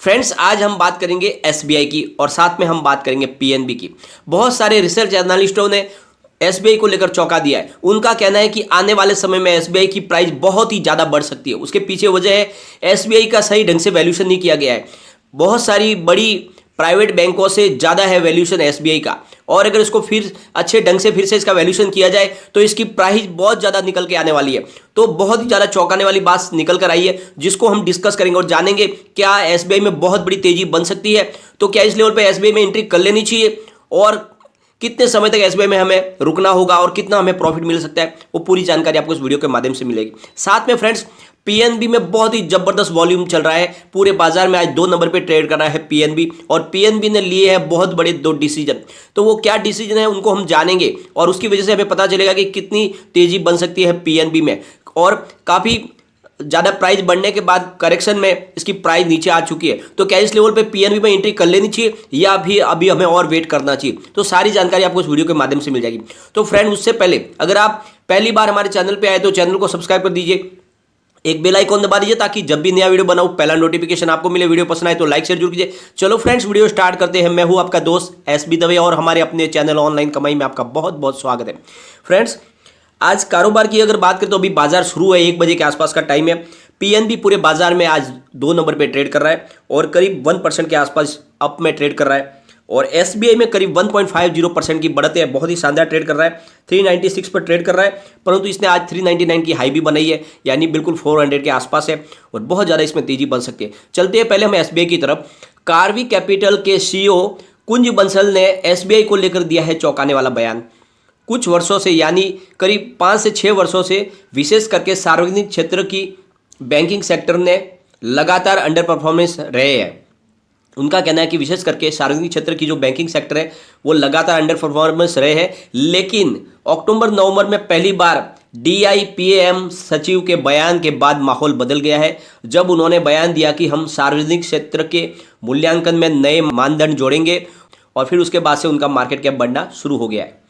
Friends, आज हम बात करेंगे एसबीआई की और साथ में हम बात करेंगे पीएनबी की। बहुत सारे रिसर्च एनालिस्टों ने एसबीआई को लेकर चौंका दिया है। उनका कहना है कि आने वाले समय में एसबीआई की प्राइस बहुत ही ज़्यादा बढ़ सकती है। उसके पीछे वजह है एसबीआई का सही ढंग से वैल्यूएशन नहीं किया गया है। बहुत सारी बड़ी प्राइवेट बैंकों से ज़्यादा है वैल्यूएशन एसबीआई का, और अगर इसको फिर अच्छे ढंग से फिर से इसका वैल्यूएशन किया जाए तो इसकी प्राइस बहुत ज़्यादा निकल के आने वाली है। तो बहुत ही ज़्यादा चौंकाने वाली बात निकल कर आई है, जिसको हम डिस्कस करेंगे और जानेंगे क्या एसबीआई में बहुत बड़ी तेजी बन सकती है। तो क्या इस लेवल पे एसबीआई में एंट्री कर लेनी चाहिए और कितने समय तक एसबीआई में हमें रुकना होगा और कितना हमें प्रॉफिट मिल सकता है, वो पूरी जानकारी आपको इस वीडियो के माध्यम से मिलेगी। साथ में फ्रेंड्स, पीएनबी में बहुत ही जबरदस्त वॉल्यूम चल रहा है। पूरे बाजार में आज 2 नंबर पे ट्रेड कर रहा है पीएनबी, और पीएनबी ने लिए हैं बहुत बड़े 2 डिसीजन। तो वो क्या डिसीजन है उनको हम जानेंगे और उसकी वजह से हमें पता चलेगा कि कितनी तेजी बन सकती है पीएनबी में। और काफ़ी ज़्यादा प्राइस बढ़ने के बाद करेक्शन में इसकी प्राइस नीचे आ चुकी है। तो क्या इस लेवल पे पीएनबी में एंट्री कर लेनी चाहिए या भी अभी हमें और वेट करना चाहिए, तो सारी जानकारी आपको इस वीडियो के माध्यम से मिल जाएगी। तो फ्रेंड, उससे पहले अगर आप पहली बार हमारे चैनल पे आए तो चैनल को सब्सक्राइब कर दीजिए, एक बेल आइकॉन दबा दीजिए ताकि जब भी नया वीडियो बनाऊं पहला नोटिफिकेशन आपको मिले। वीडियो पसंद आए तो लाइक शेयर जरूर कीजिए। चलो फ्रेंड्स, वीडियो स्टार्ट करते हैं। मैं हूं आपका दोस्त एसबी दवे और हमारे अपने चैनल ऑनलाइन कमाई में आपका बहुत बहुत स्वागत है। फ्रेंड्स, आज कारोबार की अगर बात करें तो अभी बाजार शुरू है, 1 बजे के आसपास का टाइम है। पीएनबी पूरे बाजार में आज 2 नंबर पे ट्रेड कर रहा है और करीब 1% के आसपास अप में ट्रेड कर रहा है, और एसबीआई में करीब 1.50% की बढ़त है। बहुत ही शानदार ट्रेड कर रहा है, 396 पर ट्रेड कर रहा है, परंतु इसने आज 399 की हाई भी बनाई है, यानी बिल्कुल 400 के आसपास है और बहुत ज़्यादा इसमें तेजी बन सकती है। चलते हैं पहले हम एसबीआई की तरफ। कार्वी कैपिटल के सीईओ कुंज बंसल ने एसबीआई को लेकर दिया है चौंकाने वाला बयान। कुछ वर्षों से, यानी करीब 5 से 6 वर्षों से, विशेष करके सार्वजनिक क्षेत्र की बैंकिंग सेक्टर ने लगातार अंडर परफॉर्मेंस रहे हैं। उनका कहना है कि विशेष करके सार्वजनिक क्षेत्र की जो बैंकिंग सेक्टर है वो लगातार अंडर परफॉर्मेंस रहे हैं, लेकिन अक्टूबर नवंबर में पहली बार डीआईपीएम सचिव के बयान के बाद माहौल बदल गया है, जब उन्होंने बयान दिया कि हम सार्वजनिक क्षेत्र के मूल्यांकन में नए मानदंड जोड़ेंगे, और फिर उसके बाद से उनका मार्केट कैप बढ़ना शुरू हो गया है।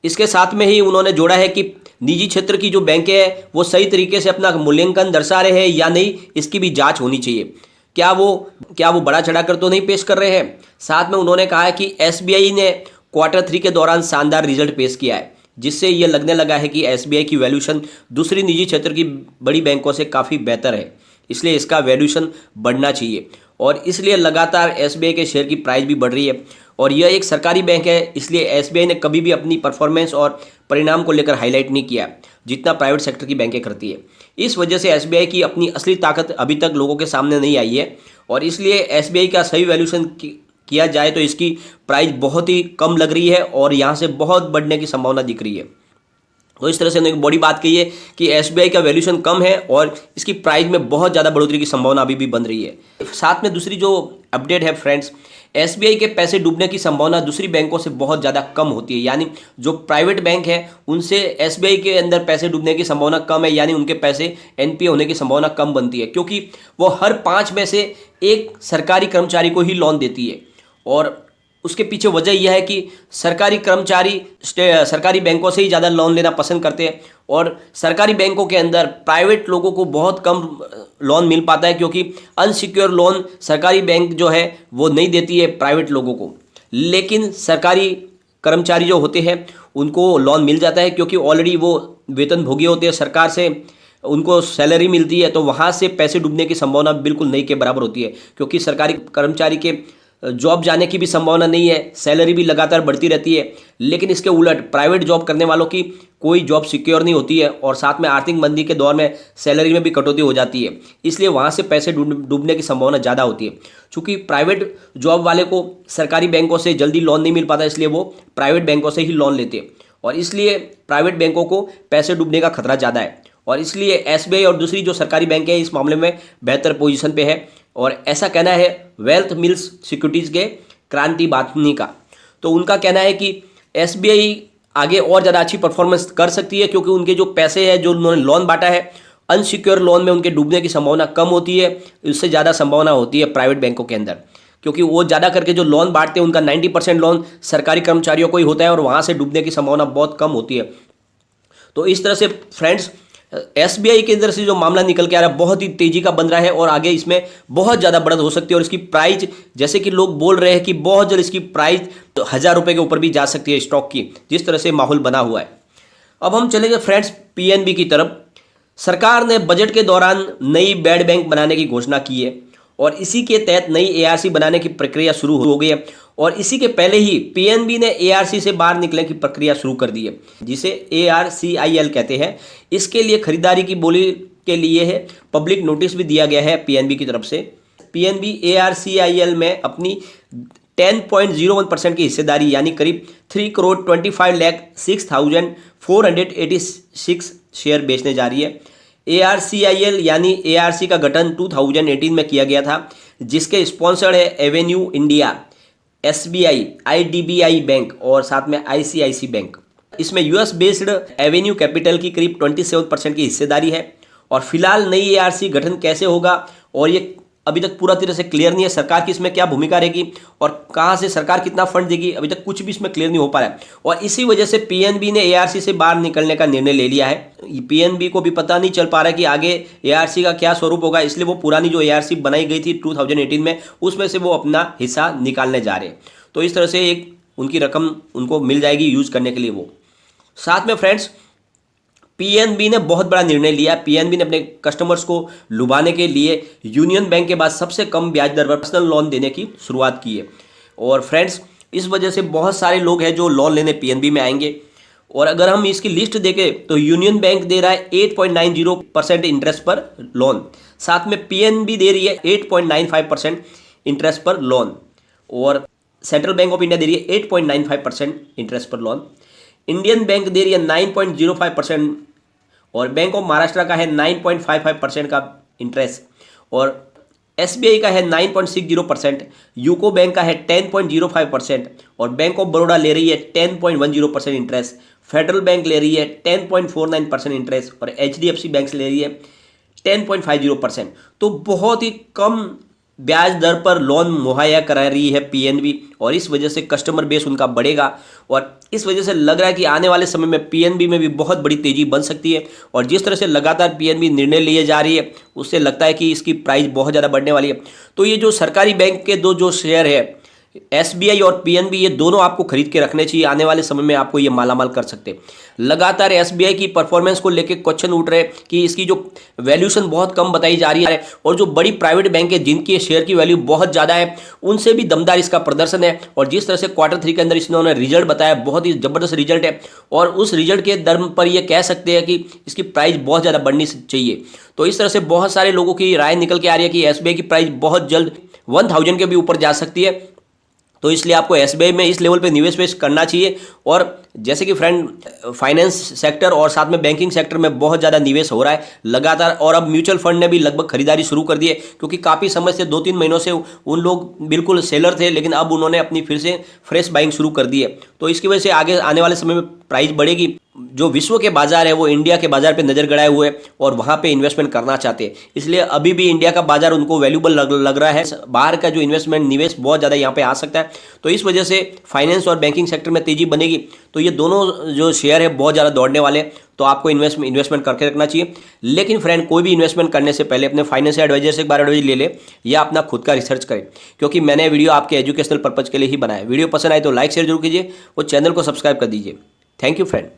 इसके साथ में ही उन्होंने जोड़ा है कि निजी क्षेत्र की जो बैंकें हैं वो सही तरीके से अपना मूल्यांकन दर्शा रहे हैं या नहीं, इसकी भी जांच होनी चाहिए। क्या वो बड़ा चढ़ाकर तो नहीं पेश कर रहे हैं। साथ में उन्होंने कहा है कि एसबीआई ने Q3 के दौरान शानदार रिजल्ट पेश किया है, जिससे ये लगने लगा है कि एसबीआई की वैल्यूएशन दूसरी निजी क्षेत्र की बड़ी बैंकों से काफ़ी बेहतर है, इसलिए इसका वैल्यूएशन बढ़ना चाहिए, और इसलिए लगातार एसबीआई के शेयर की प्राइस भी बढ़ रही है। और यह एक सरकारी बैंक है, इसलिए एसबीआई ने कभी भी अपनी परफॉर्मेंस और परिणाम को लेकर हाईलाइट नहीं किया जितना प्राइवेट सेक्टर की बैंकें करती है। इस वजह से एसबीआई की अपनी असली ताकत अभी तक लोगों के सामने नहीं आई है, और इसलिए एसबीआई का सही वैल्यूएशन किया जाए तो इसकी प्राइस बहुत ही कम लग रही है और यहाँ से बहुत बढ़ने की संभावना दिख रही है। तो इस तरह से उन्होंने एक बड़ी बात कही है कि एसबीआई का वैल्यूएशन कम है और इसकी प्राइस में बहुत ज़्यादा बढ़ोतरी की संभावना अभी भी बन रही है। साथ में दूसरी जो अपडेट है फ्रेंड्स, एसबीआई के पैसे डूबने की संभावना दूसरी बैंकों से बहुत ज़्यादा कम होती है, यानी जो प्राइवेट बैंक है उनसे एसबीआई के अंदर पैसे डूबने की संभावना कम है, यानी उनके पैसे एनपीए होने की संभावना कम बनती है, क्योंकि वो हर 5 में से 1 सरकारी कर्मचारी को ही लोन देती है। और उसके पीछे वजह यह है कि सरकारी कर्मचारी सरकारी बैंकों से ही ज़्यादा लोन लेना पसंद करते हैं, और सरकारी बैंकों के अंदर प्राइवेट लोगों को बहुत कम लोन मिल पाता है, क्योंकि अनसिक्योर लोन सरकारी बैंक जो है वो नहीं देती है प्राइवेट लोगों को, लेकिन सरकारी कर्मचारी जो होते हैं उनको लोन मिल जाता है, क्योंकि ऑलरेडी वो वेतन भोगी होते हैं, सरकार से उनको सैलरी मिलती है, तो वहाँ से पैसे डूबने की संभावना बिल्कुल नहीं के बराबर होती है, क्योंकि सरकारी कर्मचारी के जॉब जाने की भी संभावना नहीं है, सैलरी भी लगातार बढ़ती रहती है। लेकिन इसके उलट प्राइवेट जॉब करने वालों की कोई जॉब सिक्योर नहीं होती है, और साथ में आर्थिक मंदी के दौर में सैलरी में भी कटौती हो जाती है, इसलिए वहाँ से पैसे डूबने की संभावना ज़्यादा होती है। चूँकि प्राइवेट जॉब वाले को सरकारी बैंकों से जल्दी लोन नहीं मिल पाता, इसलिए वो प्राइवेट बैंकों से ही लोन लेते हैं, और इसलिए प्राइवेट बैंकों को पैसे डूबने का खतरा ज़्यादा है, और इसलिए एसबीआई और दूसरी जो सरकारी बैंक है इस मामले में बेहतर पोजीशन पे है, और ऐसा कहना है वेल्थ मिल्स सिक्योरिटीज़ के क्रांति बातनी का। तो उनका कहना है कि एसबीआई आगे और ज़्यादा अच्छी परफॉर्मेंस कर सकती है, क्योंकि उनके जो पैसे हैं जो उन्होंने लोन बांटा है अनसिक्योर लोन में, उनके डूबने की संभावना कम होती है, इससे ज़्यादा संभावना होती है प्राइवेट बैंकों के अंदर, क्योंकि वो ज़्यादा करके जो लोन बांटते हैं उनका 90% लोन सरकारी कर्मचारियों को ही होता है, और वहाँ से डूबने की संभावना बहुत कम होती है। तो इस तरह से फ्रेंड्स, एसबीआई के अंदर से जो मामला निकल के आ रहा है बहुत ही तेजी का बन रहा है और आगे इसमें बहुत ज़्यादा बढ़त हो सकती है और इसकी प्राइस जैसे कि लोग बोल रहे हैं कि बहुत जल्द इसकी प्राइस तो 1000 रुपये के ऊपर भी जा सकती है स्टॉक की, जिस तरह से माहौल बना हुआ है। अब हम चलेंगे फ्रेंड्स पीएनबी की तरफ। सरकार ने बजट के दौरान नई बैड बैंक बनाने की घोषणा की है और इसी के तहत नई एआरसी बनाने की प्रक्रिया शुरू हो गई है और इसी के पहले ही पीएनबी ने एआरसी से बाहर निकलने की प्रक्रिया शुरू कर दी है, जिसे ARCIL कहते हैं। इसके लिए खरीदारी की बोली के लिए है पब्लिक नोटिस भी दिया गया है पीएनबी की तरफ से। पीएनबी ARCIL में अपनी 10.01% की हिस्सेदारी यानी करीब 3,25,06,486 शेयर बेचने जा रही है। ARCIL यानी ARC का गठन 2018 में किया गया था, जिसके स्पॉन्सर है Avenue India, SBI, IDBI bank और साथ में ICICI बैंक। इसमें US बेस्ड एवेन्यू कैपिटल की करीब 27% की हिस्सेदारी है और फिलहाल नई ARC गठन कैसे होगा और ये अभी तक पूरा तरह से क्लियर नहीं है। सरकार की इसमें क्या भूमिका रहेगी और कहां से सरकार कितना फंड देगी, अभी तक कुछ भी इसमें क्लियर नहीं हो पा रहा है और इसी वजह से पीएनबी ने ARC से बाहर निकलने का निर्णय ले लिया है। पीएनबी को भी पता नहीं चल पा रहा है कि आगे ARC का क्या स्वरूप होगा, इसलिए वो पुरानी जो ARC बनाई गई थी 2018 में उसमें से वो अपना हिस्सा निकालने जा रहे हैं। तो इस तरह से एक उनकी रकम उनको मिल जाएगी यूज करने के लिए। वो साथ में फ्रेंड्स पीएनबी ने बहुत बड़ा निर्णय लिया। पीएनबी ने अपने कस्टमर्स को लुभाने के लिए यूनियन बैंक के बाद सबसे कम ब्याज दर पर पर्सनल लोन देने की शुरुआत की है और फ्रेंड्स इस वजह से बहुत सारे लोग हैं जो लोन लेने पीएनबी में आएंगे। और अगर हम इसकी लिस्ट देखें तो यूनियन बैंक दे रहा है 8.90% इंटरेस्ट पर लोन, साथ में पीएनबी दे रही है 8.95% इंटरेस्ट पर लोन और सेंट्रल बैंक ऑफ इंडिया दे रही है 8.95% इंटरेस्ट पर लोन। इंडियन बैंक दे रही है 9.05% और बैंक ऑफ महाराष्ट्र का है 9.55% का इंटरेस्ट और SBI का है 9.60%, यूको बैंक का है 10.05% और बैंक ऑफ बड़ौदा ले रही है 10.10% इंटरेस्ट। फेडरल बैंक ले रही है 10.49% इंटरेस्ट और HDFC बैंक ले रही है 10.50%। तो बहुत ही कम ब्याज दर पर लोन मुहैया करा रही है पीएनबी और इस वजह से कस्टमर बेस उनका बढ़ेगा और इस वजह से लग रहा है कि आने वाले समय में पीएनबी में भी बहुत बड़ी तेजी बन सकती है और जिस तरह से लगातार पीएनबी निर्णय लिए जा रही है उससे लगता है कि इसकी प्राइस बहुत ज़्यादा बढ़ने वाली है। तो ये जो सरकारी बैंक के दो जो शेयर है SBI और पीएनबी, ये दोनों आपको खरीद के रखने चाहिए। आने वाले समय में आपको ये मालामाल कर सकते हैं। लगातार SBI की परफॉर्मेंस को लेके क्वेश्चन उठ रहे कि इसकी जो वैल्यूएशन बहुत कम बताई जा रही है और जो बड़ी प्राइवेट बैंक है जिनकी शेयर की वैल्यू बहुत ज़्यादा है उनसे भी दमदार इसका प्रदर्शन है और जिस तरह से Q3 के अंदर इन्होंने रिजल्ट बताया बहुत ही ज़बरदस्त रिजल्ट है और उस रिजल्ट के दम पर यह कह सकते हैं कि इसकी प्राइस बहुत ज़्यादा बढ़नी चाहिए। तो इस तरह से बहुत सारे लोगों की राय निकल के आ रही है कि SBI की प्राइस बहुत जल्द 1000 के भी ऊपर जा सकती है। तो इसलिए आपको SBI में इस लेवल पे निवेश करना चाहिए और जैसे कि फ्रेंड फाइनेंस सेक्टर और साथ में बैंकिंग सेक्टर में बहुत ज़्यादा निवेश हो रहा है लगातार और अब म्यूचुअल फंड ने भी लगभग खरीदारी शुरू कर दी है क्योंकि काफ़ी समय से 2-3 महीनों से उन लोग बिल्कुल सेलर थे लेकिन अब उन्होंने अपनी फिर से फ्रेश बाइंग शुरू कर दी है। तो इसकी वजह से आगे आने वाले समय में प्राइस बढ़ेगी। जो विश्व के बाजार है वो इंडिया के बाजार पे नज़र गड़ाए हुए और वहाँ पे इन्वेस्टमेंट करना चाहते हैं, इसलिए अभी भी इंडिया का बाजार उनको वैल्यूबल लग रहा है। बाहर का जो इन्वेस्टमेंट निवेश बहुत ज़्यादा यहाँ पे आ सकता है। तो इस वजह से फाइनेंस और बैंकिंग सेक्टर में तेज़ी बनेगी। तो ये दोनों जो शेयर है बहुत ज़्यादा दौड़ने वाले हैं, तो आपको इन्वेस्टमेंट करके रखना चाहिए। लेकिन फ्रेंड कोई भी इन्वेस्टमेंट करने से पहले अपने फाइनेंशियल एडवाइजर से एक बार एडवाइस ले ले या अपना खुद का रिसर्च करें, क्योंकि मैंने वीडियो आपके एजुकेशनल पर्पज़ के लिए ही बनाया। वीडियो पसंद आए तो लाइक शेयर जरूर कीजिए और चैनल को सब्सक्राइब कर दीजिए। Thank you friend.